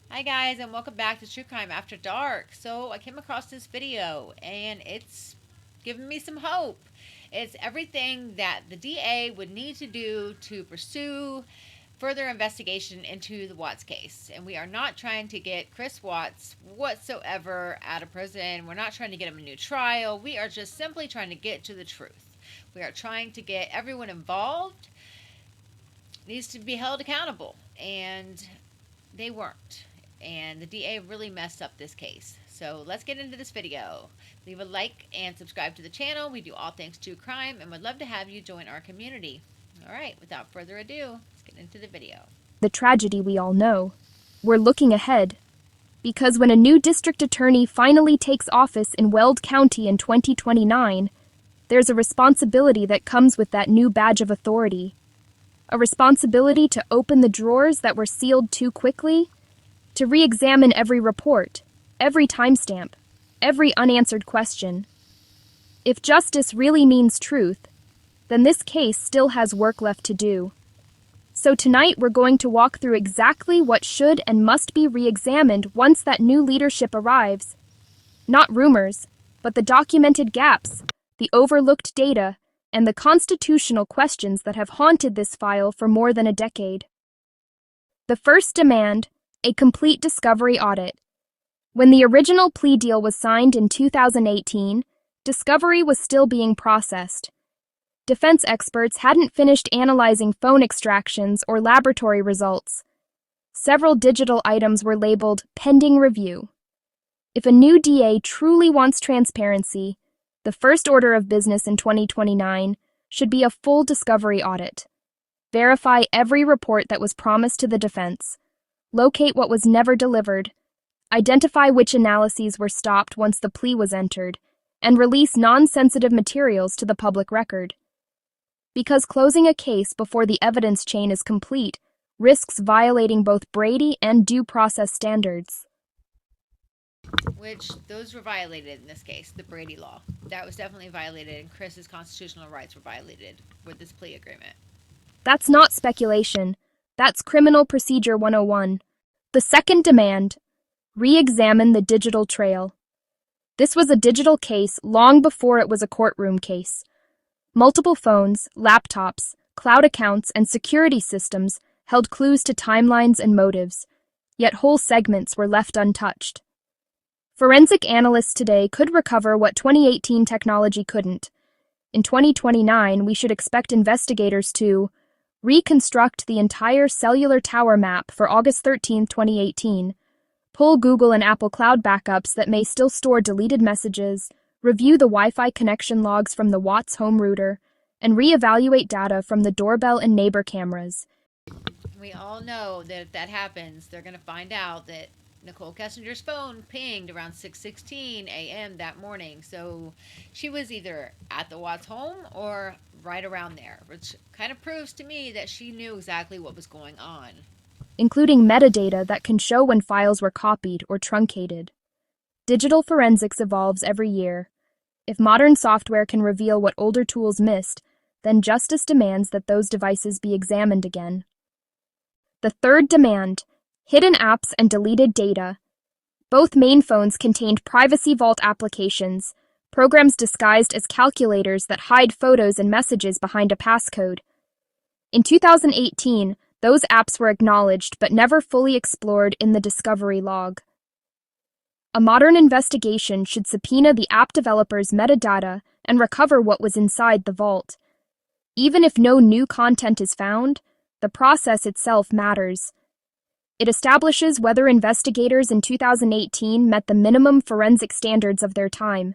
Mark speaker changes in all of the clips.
Speaker 1: Hi guys, and welcome back to True Crime After Dark. So I came across this video and it's given me some hope. It's everything that the DA would need to do to pursue further investigation into the Watts case. And we are not trying to get Chris Watts whatsoever out of prison. We're not trying to get him a new trial. We are just simply trying to get to the truth. We are trying to get everyone involved needs to be held accountable. And they weren't. And the DA really messed up this case. So let's get into this video. Leave a like and subscribe to the channel. We do all things true crime and would love to have you join our community. All right, without further ado, let's get into the video.
Speaker 2: The tragedy we all know. We're looking ahead. Because when a new district attorney finally takes office in Weld County in 2029, there's a responsibility that comes with that new badge of authority. A responsibility to open the drawers that were sealed too quickly, to re-examine every report, every timestamp, every unanswered question. If justice really means truth, then this case still has work left to do. So tonight we're going to walk through exactly what should and must be re-examined once that new leadership arrives. Not rumors, but the documented gaps, the overlooked data, and the constitutional questions that have haunted this file for more than a decade. The first demand, a complete discovery audit. When the original plea deal was signed in 2018, discovery was still being processed. Defense experts hadn't finished analyzing phone extractions or laboratory results. Several digital items were labeled pending review. If a new DA truly wants transparency, the first order of business in 2029 should be a full discovery audit. Verify every report that was promised to the defense. Locate what was never delivered. Identify which analyses were stopped once the plea was entered, and release non-sensitive materials to the public record. Because closing a case before the evidence chain is complete risks violating both Brady and due process standards.
Speaker 1: Which those were violated in this case, the Brady law. That was definitely violated, and Chris's constitutional rights were violated with this plea agreement.
Speaker 2: That's not speculation. That's Criminal Procedure 101. The second demand, re-examine the digital trail. This was a digital case long before it was a courtroom case. Multiple phones, laptops, cloud accounts, and security systems held clues to timelines and motives, yet whole segments were left untouched. Forensic analysts today could recover what 2018 technology couldn't. In 2029, we should expect investigators to reconstruct the entire cellular tower map for August 13, 2018, pull Google and Apple Cloud backups that may still store deleted messages, review the Wi-Fi connection logs from the Watts home router, and reevaluate data from the doorbell and neighbor cameras.
Speaker 1: We all know that if that happens, they're going to find out that Nicole Kessinger's phone pinged around 6:16 a.m. that morning. So she was either at the Watts home or right around there, which kind of proves to me that she knew exactly what was going on.
Speaker 2: Including metadata that can show when files were copied or truncated. Digital forensics evolves every year. If modern software can reveal what older tools missed, then justice demands that those devices be examined again. The third demand, hidden apps and deleted data. Both main phones contained Privacy Vault applications, programs disguised as calculators that hide photos and messages behind a passcode. In 2018, those apps were acknowledged but never fully explored in the discovery log. A modern investigation should subpoena the app developers' metadata and recover what was inside the vault. Even if no new content is found, the process itself matters. It establishes whether investigators in 2018 met the minimum forensic standards of their time.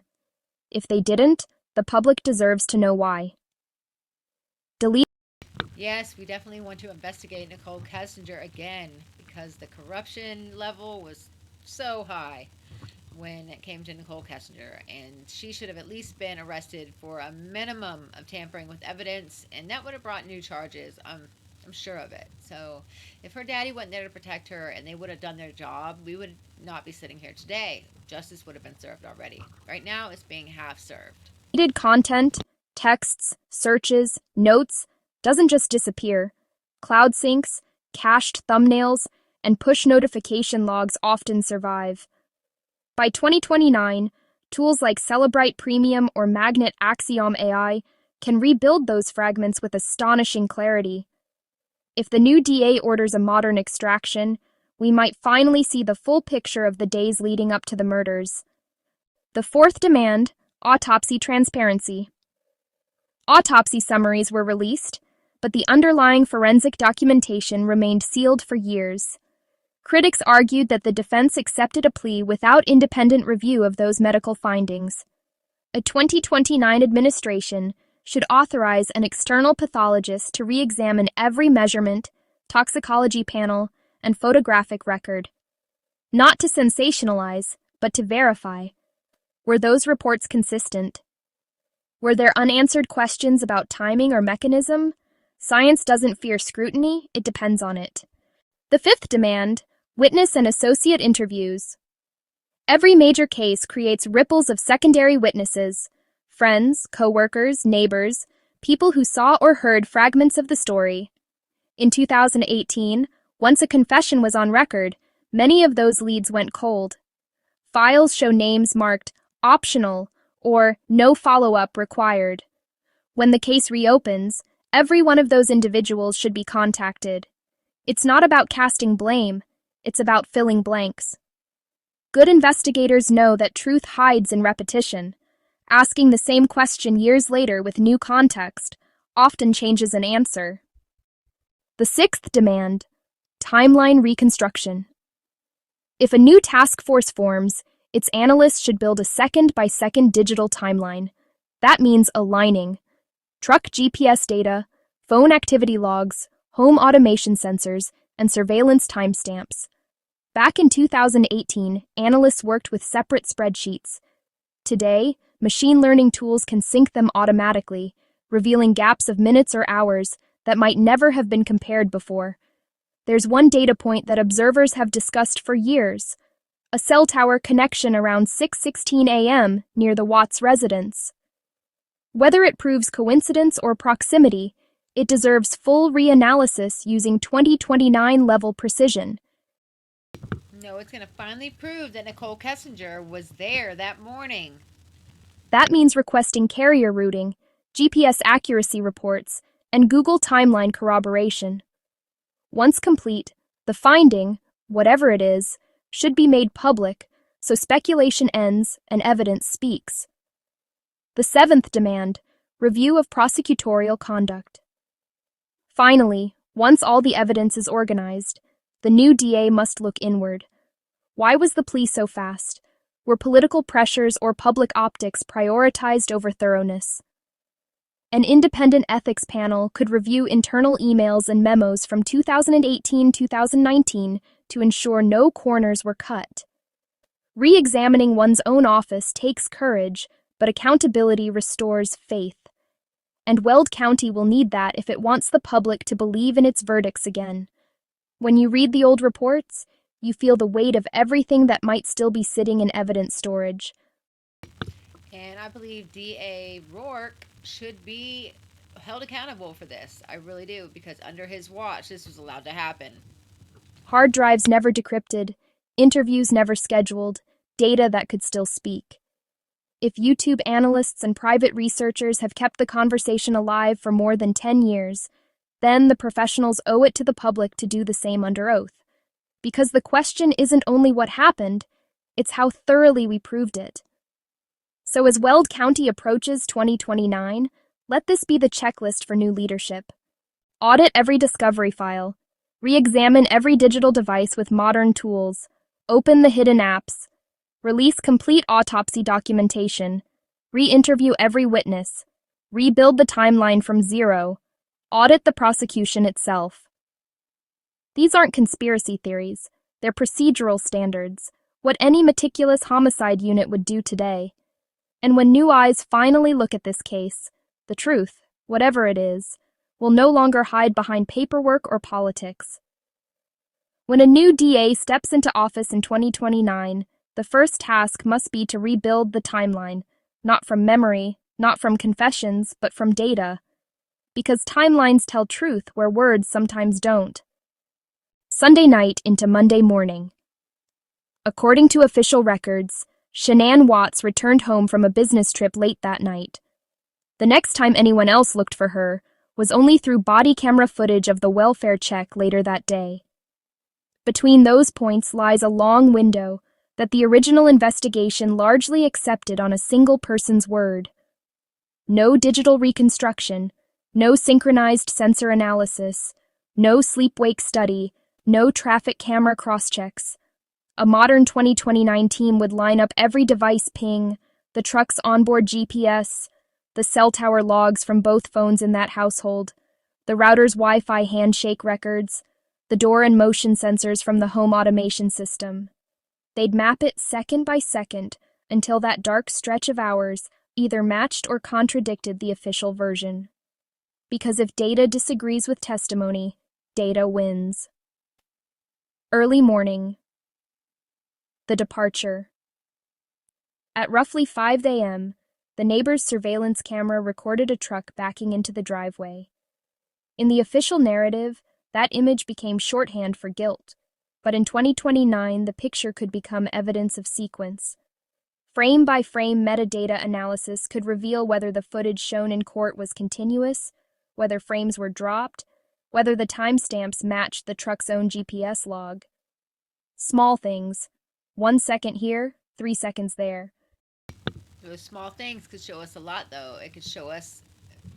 Speaker 2: If they didn't, the public deserves to know why. Delete.
Speaker 1: Yes, we definitely want to investigate Nicole Kessinger again because the corruption level was so high when it came to Nicole Kessinger, and she should have at least been arrested for a minimum of tampering with evidence, and that would have brought new charges. I'm sure of it. So if her daddy wasn't there to protect her and they would have done their job, we would not be sitting here today. Justice would have been served already. Right now, it's being half served.
Speaker 2: Deleted content, texts, searches, notes doesn't just disappear. Cloud syncs, cached thumbnails, and push notification logs often survive. By 2029, tools like Celebrite Premium or Magnet Axiom AI can rebuild those fragments with astonishing clarity. If the new DA orders a modern extraction, we might finally see the full picture of the days leading up to the murders. The fourth demand, autopsy transparency. Autopsy summaries were released, but the underlying forensic documentation remained sealed for years. Critics argued that the defense accepted a plea without independent review of those medical findings. A 2029 administration should authorize an external pathologist to re-examine every measurement, toxicology panel, and photographic record. Not to sensationalize, but to verify. Were those reports consistent? Were there unanswered questions about timing or mechanism? Science doesn't fear scrutiny, it depends on it. The fifth demand, witness and associate interviews. Every major case creates ripples of secondary witnesses, friends, co-workers, neighbors, people who saw or heard fragments of the story. In 2018, once a confession was on record, many of those leads went cold. Files show names marked optional or no follow-up required. When the case reopens, every one of those individuals should be contacted. It's not about casting blame, it's about filling blanks. Good investigators know that truth hides in repetition. Asking the same question years later with new context often changes an answer. The sixth demand, timeline reconstruction. If a new task force forms, its analysts should build a second-by-second digital timeline. That means aligning truck GPS data, phone activity logs, home automation sensors, and surveillance timestamps. Back in 2018, analysts worked with separate spreadsheets. Today, machine learning tools can sync them automatically, revealing gaps of minutes or hours that might never have been compared before. There's one data point that observers have discussed for years: a cell tower connection around 6:16 a.m. near the Watts residence. Whether it proves coincidence or proximity, it deserves full reanalysis using 2029 level precision.
Speaker 1: No, it's going to finally prove that Nichol Kessinger was there that morning.
Speaker 2: That means requesting carrier routing, GPS accuracy reports, and Google timeline corroboration. Once complete, the finding, whatever it is, should be made public so speculation ends and evidence speaks. The seventh demand, review of prosecutorial conduct. Finally, once all the evidence is organized, the new DA must look inward. Why was the plea so fast? Were political pressures or public optics prioritized over thoroughness? An independent ethics panel could review internal emails and memos from 2018-2019 to ensure no corners were cut. Re-examining one's own office takes courage, but accountability restores faith. And Weld County will need that if it wants the public to believe in its verdicts again. When you read the old reports, you feel the weight of everything that might still be sitting in evidence storage.
Speaker 1: And I believe DA Rourke should be held accountable for this. I really do, because under his watch, this was allowed to happen.
Speaker 2: Hard drives never decrypted, interviews never scheduled, data that could still speak. If YouTube analysts and private researchers have kept the conversation alive for more than 10 years, then the professionals owe it to the public to do the same under oath. Because the question isn't only what happened, it's how thoroughly we proved it. So as Weld County approaches 2029, let this be the checklist for new leadership. Audit every discovery file. Re-examine every digital device with modern tools. Open the hidden apps. Release complete autopsy documentation. Re-interview every witness. Rebuild the timeline from zero. Audit the prosecution itself. These aren't conspiracy theories. They're procedural standards, what any meticulous homicide unit would do today. And when new eyes finally look at this case, the truth, whatever it is, will no longer hide behind paperwork or politics. When a new DA steps into office in 2029, the first task must be to rebuild the timeline, not from memory, not from confessions, but from data. Because timelines tell truth where words sometimes don't. Sunday night into Monday morning. According to official records, Shanann Watts returned home from a business trip late that night. The next time anyone else looked for her was only through body camera footage of the welfare check later that day. Between those points lies a long window that the original investigation largely accepted on a single person's word. No digital reconstruction, no synchronized sensor analysis, no sleep-wake study, no traffic camera cross-checks. A modern 2029 team would line up every device ping, the truck's onboard GPS, the cell tower logs from both phones in that household, the router's Wi-Fi handshake records, the door and motion sensors from the home automation system. They'd map it second by second until that dark stretch of hours either matched or contradicted the official version. Because if data disagrees with testimony, data wins. Early morning. The departure. At roughly 5 a.m., the neighbor's surveillance camera recorded a truck backing into the driveway. In the official narrative, that image became shorthand for guilt, but in 2029, the picture could become evidence of sequence. Frame-by-frame metadata analysis could reveal whether the footage shown in court was continuous, whether frames were dropped, whether the timestamps matched the truck's own GPS log. Small things. 1 second here, 3 seconds there.
Speaker 1: Those small things could show us a lot, though. It could show us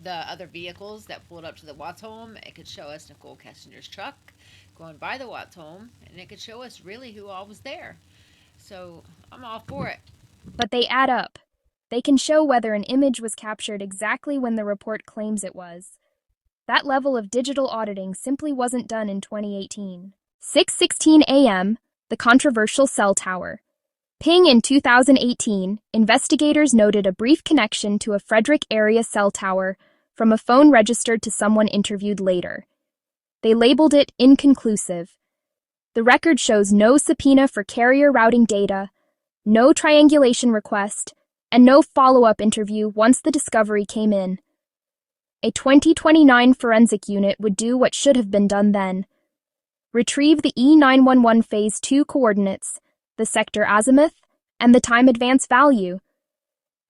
Speaker 1: the other vehicles that pulled up to the Watts home. It could show us Nichol Kessinger's truck going by the Watts home. And it could show us really who all was there. So I'm all for it.
Speaker 2: But they add up. They can show whether an image was captured exactly when the report claims it was. That level of digital auditing simply wasn't done in 2018. 6:16 a.m., the controversial cell tower. Ping in 2018, investigators noted a brief connection to a Frederick area cell tower from a phone registered to someone interviewed later. They labeled it inconclusive. The record shows no subpoena for carrier routing data, no triangulation request, and no follow-up interview once the discovery came in. A 2029 forensic unit would do what should have been done then. Retrieve the E911 Phase 2 coordinates, the sector azimuth, and the time advance value.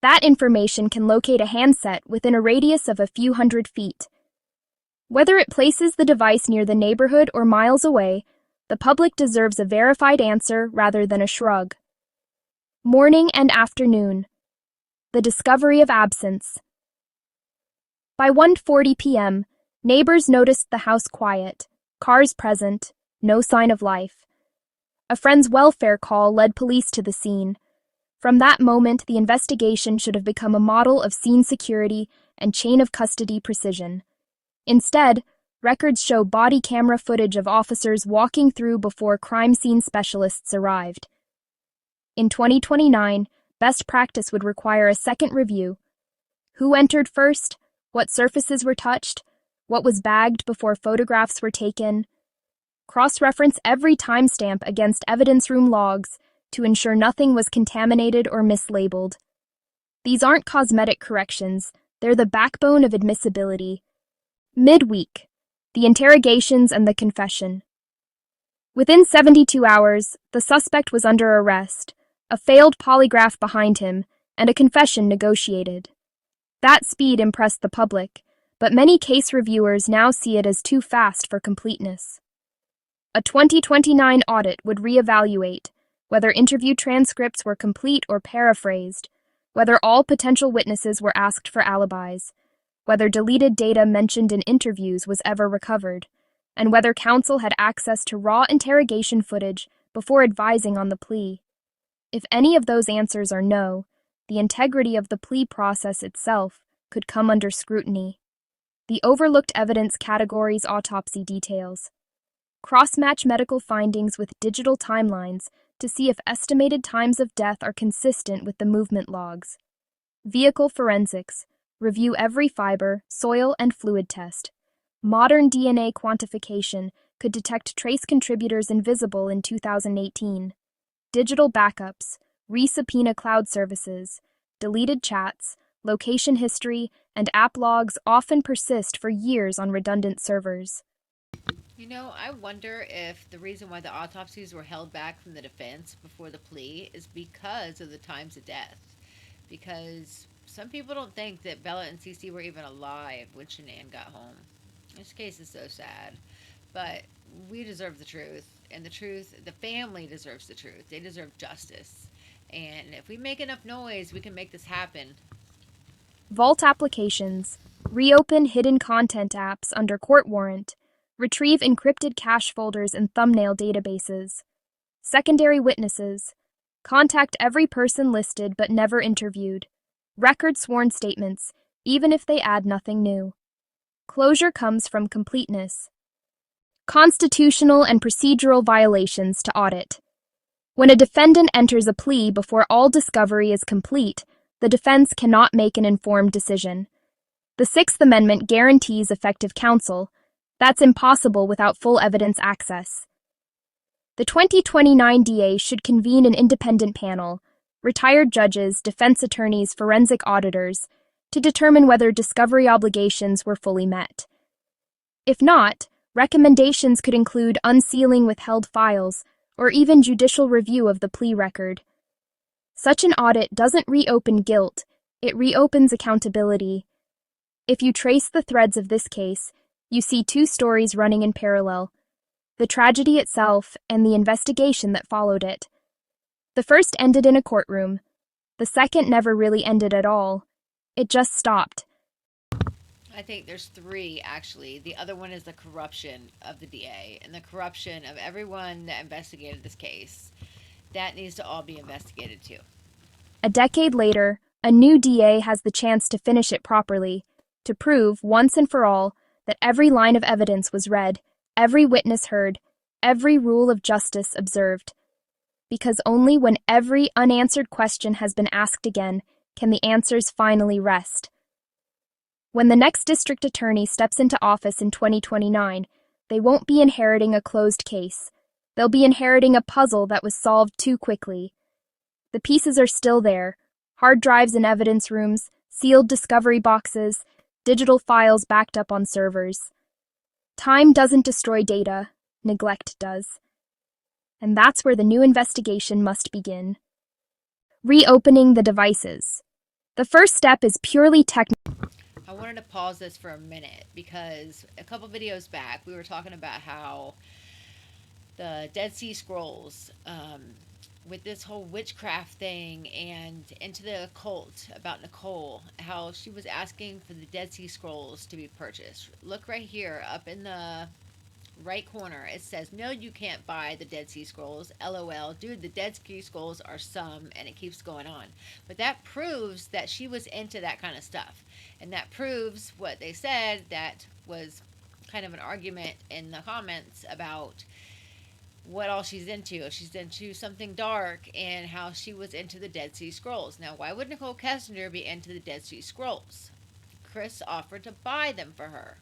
Speaker 2: That information can locate a handset within a radius of a few hundred feet. Whether it places the device near the neighborhood or miles away, the public deserves a verified answer rather than a shrug. Morning and afternoon. The discovery of absence. By 1:40 p.m., neighbors noticed the house quiet, cars present, no sign of life. A friend's welfare call led police to the scene. From that moment, the investigation should have become a model of scene security and chain of custody precision. Instead, records show body camera footage of officers walking through before crime scene specialists arrived. In 2029, best practice would require a second review. Who entered first? What surfaces were touched? What was bagged before photographs were taken? Cross-reference every timestamp against evidence room logs to ensure nothing was contaminated or mislabeled. These aren't cosmetic corrections, they're the backbone of admissibility. Midweek, the interrogations and the confession. Within 72 hours, the suspect was under arrest, a failed polygraph behind him, and a confession negotiated. That speed impressed the public, but many case reviewers now see it as too fast for completeness. A 2029 audit would reevaluate whether interview transcripts were complete or paraphrased, whether all potential witnesses were asked for alibis, whether deleted data mentioned in interviews was ever recovered, and whether counsel had access to raw interrogation footage before advising on the plea. If any of those answers are no, the integrity of the plea process itself could come under scrutiny. The overlooked evidence categories autopsy details. Cross-match medical findings with digital timelines to see if estimated times of death are consistent with the movement logs. Vehicle forensics. Review every fiber, soil, and fluid test. Modern DNA quantification could detect trace contributors invisible in 2018. Digital backups, re-subpoena cloud services, deleted chats, location history, and app logs often persist for years on redundant servers.
Speaker 1: You know, I wonder if the reason why the autopsies were held back from the defense before the plea is because of the times of death. Because some people don't think that Bella and CeCe were even alive when Shanann got home. This case is so sad. But we deserve the truth. And the truth, the family deserves the truth. They deserve justice. And if we make enough noise, we can make this happen.
Speaker 2: Vault applications. Reopen hidden content apps under court warrant. Retrieve encrypted cache folders and thumbnail databases. Secondary witnesses. Contact every person listed but never interviewed. Record sworn statements, even if they add nothing new. Closure comes from completeness. Constitutional and procedural violations to audit. When a defendant enters a plea before all discovery is complete, the defense cannot make an informed decision. The Sixth Amendment guarantees effective counsel. That's impossible without full evidence access. The 2029 DA should convene an independent panel, retired judges, defense attorneys, forensic auditors, to determine whether discovery obligations were fully met. If not, recommendations could include unsealing withheld files or even judicial review of the plea record. Such an audit doesn't reopen guilt, it reopens accountability. If you trace the threads of this case, you see two stories running in parallel: the tragedy itself and the investigation that followed it. The first ended in a courtroom. The second never really ended at all. It just stopped.
Speaker 1: I think there's three, actually. The other one is the corruption of the DA and the corruption of everyone that investigated this case. That needs to all be investigated too.
Speaker 2: A decade later, a new DA has the chance to finish it properly, to prove, once and for all, that every line of evidence was read, every witness heard, every rule of justice observed. Because only when every unanswered question has been asked again can the answers finally rest. When the next district attorney steps into office in 2029, they won't be inheriting a closed case. They'll be inheriting a puzzle that was solved too quickly. The pieces are still there: hard drives in evidence rooms, sealed discovery boxes, digital files backed up on servers. Time doesn't destroy data, neglect does. And that's where the new investigation must begin. Reopening the devices. The first step is purely technical.
Speaker 1: I wanted to pause this for a minute because a couple videos back we were talking about how the Dead Sea Scrolls, with this whole witchcraft thing and into the occult about Nichol, how she was asking for the Dead Sea Scrolls to be purchased. Look right here up in the right corner. It says, no, you can't buy the Dead Sea Scrolls. LOL. Dude, the Dead Sea Scrolls are some, and it keeps going on. But that proves that she was into that kind of stuff. And that proves what they said, that was kind of an argument in the comments about what all she's into. She's into something dark, and how she was into the Dead Sea Scrolls. Now, why would Nichol Kessinger be into the Dead Sea Scrolls? Chris offered to buy them for her.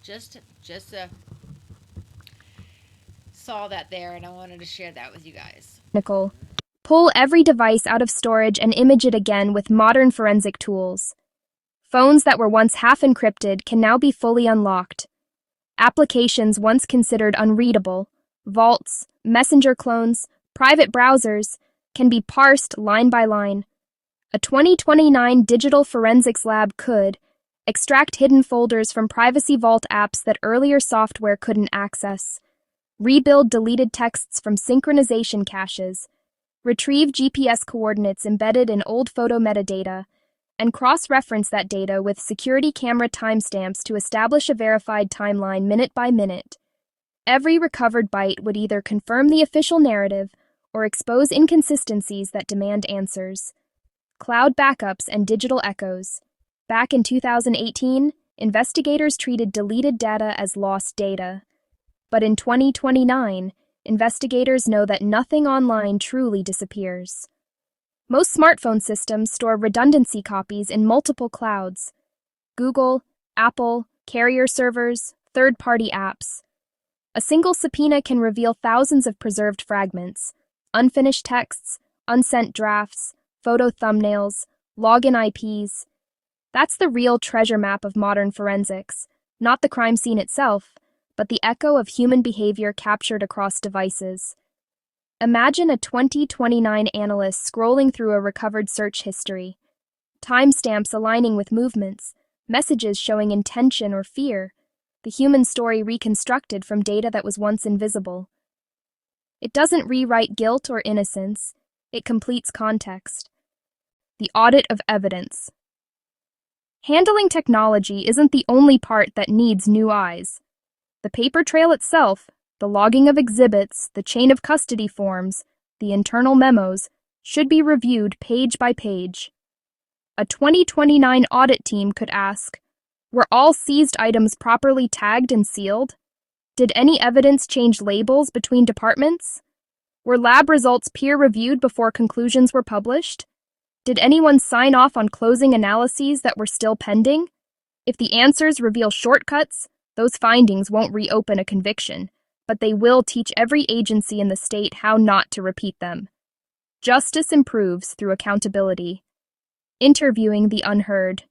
Speaker 1: Just saw that there, and I wanted to share that with you guys.
Speaker 2: Pull every device out of storage and image it again with modern forensic tools. Phones that were once half encrypted can now be fully unlocked. Applications once considered unreadable, vaults, messenger clones, private browsers, can be parsed line by line. A 2029 digital forensics lab could extract hidden folders from Privacy Vault apps that earlier software couldn't access, rebuild deleted texts from synchronization caches, retrieve GPS coordinates embedded in old photo metadata, and cross-reference that data with security camera timestamps to establish a verified timeline minute by minute. Every recovered byte would either confirm the official narrative or expose inconsistencies that demand answers. Cloud backups and digital echoes. Back in 2018, investigators treated deleted data as lost data. But in 2029, investigators know that nothing online truly disappears. Most smartphone systems store redundancy copies in multiple clouds: Google, Apple, carrier servers, third-party apps. A single subpoena can reveal thousands of preserved fragments, unfinished texts, unsent drafts, photo thumbnails, login IPs. That's the real treasure map of modern forensics, not the crime scene itself, but the echo of human behavior captured across devices. Imagine a 2029 analyst scrolling through a recovered search history, timestamps aligning with movements, messages showing intention or fear, the human story reconstructed from data that was once invisible. It doesn't rewrite guilt or innocence, it completes context. The audit of evidence. Handling technology isn't the only part that needs new eyes. The paper trail itself, the logging of exhibits, the chain of custody forms, the internal memos, should be reviewed page by page. A 2029 audit team could ask, were all seized items properly tagged and sealed? Did any evidence change labels between departments? Were lab results peer-reviewed before conclusions were published? Did anyone sign off on closing analyses that were still pending? If the answers reveal shortcuts, those findings won't reopen a conviction, but they will teach every agency in the state how not to repeat them. Justice improves through accountability. Interviewing the unheard.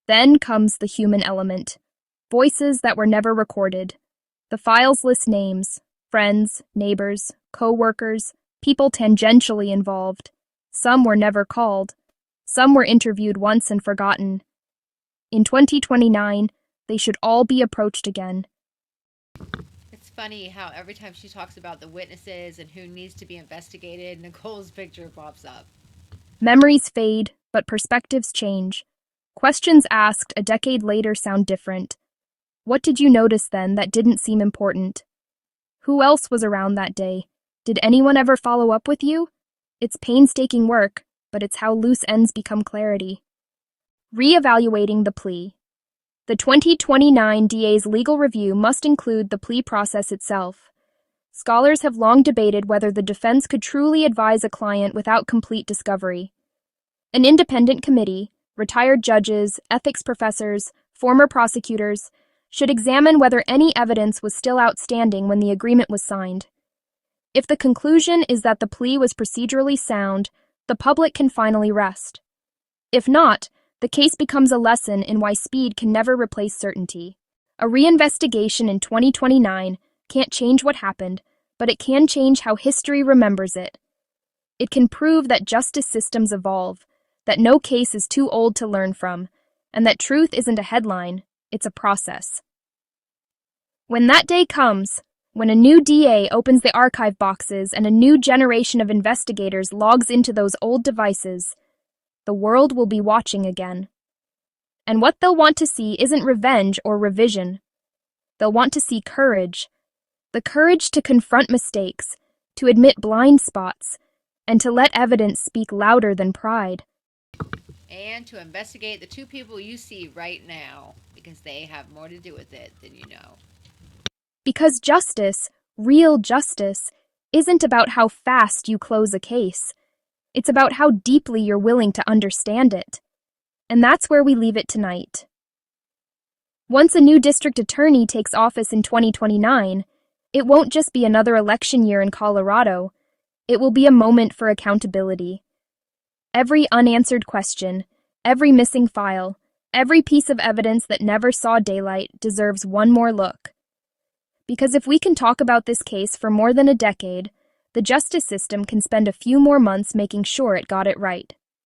Speaker 2: Then comes the human element. Voices that were never recorded. The files list names, friends, neighbors, co-workers, people tangentially involved. Some were never called. Some were interviewed once and forgotten. In 2029, they should all be approached again.
Speaker 1: It's funny how every time she talks about the witnesses and who needs to be investigated, Nicole's picture pops up.
Speaker 2: Memories fade, but perspectives change. Questions asked a decade later sound different. What did you notice then that didn't seem important? Who else was around that day? Did anyone ever follow up with you? It's painstaking work, but it's how loose ends become clarity. Reevaluating the plea. The 2029 DA's legal review must include the plea process itself. Scholars have long debated whether the defense could truly advise a client without complete discovery. An independent committee, retired judges, ethics professors, former prosecutors, should examine whether any evidence was still outstanding when the agreement was signed. If the conclusion is that the plea was procedurally sound, the public can finally rest. If not, the case becomes a lesson in why speed can never replace certainty. A reinvestigation in 2029 can't change what happened, but it can change how history remembers it. It can prove that justice systems evolve, that no case is too old to learn from, and that truth isn't a headline, it's a process. When that day comes, when a new DA opens the archive boxes and a new generation of investigators logs into those old devices, the world will be watching again. And what they'll want to see isn't revenge or revision. They'll want to see courage. The courage to confront mistakes, to admit blind spots, and to let evidence speak louder than pride.
Speaker 1: And to investigate the two people you see right now, because they have more to do with it than you know.
Speaker 2: Because justice, real justice, isn't about how fast you close a case. It's about how deeply you're willing to understand it. And that's where we leave it tonight. Once a new district attorney takes office in 2029, it won't just be another election year in Colorado. It will be a moment for accountability. Every unanswered question, every missing file, every piece of evidence that never saw daylight deserves one more look. Because if we can talk about this case for more than a decade, the justice system can spend a few more months making sure it got it right.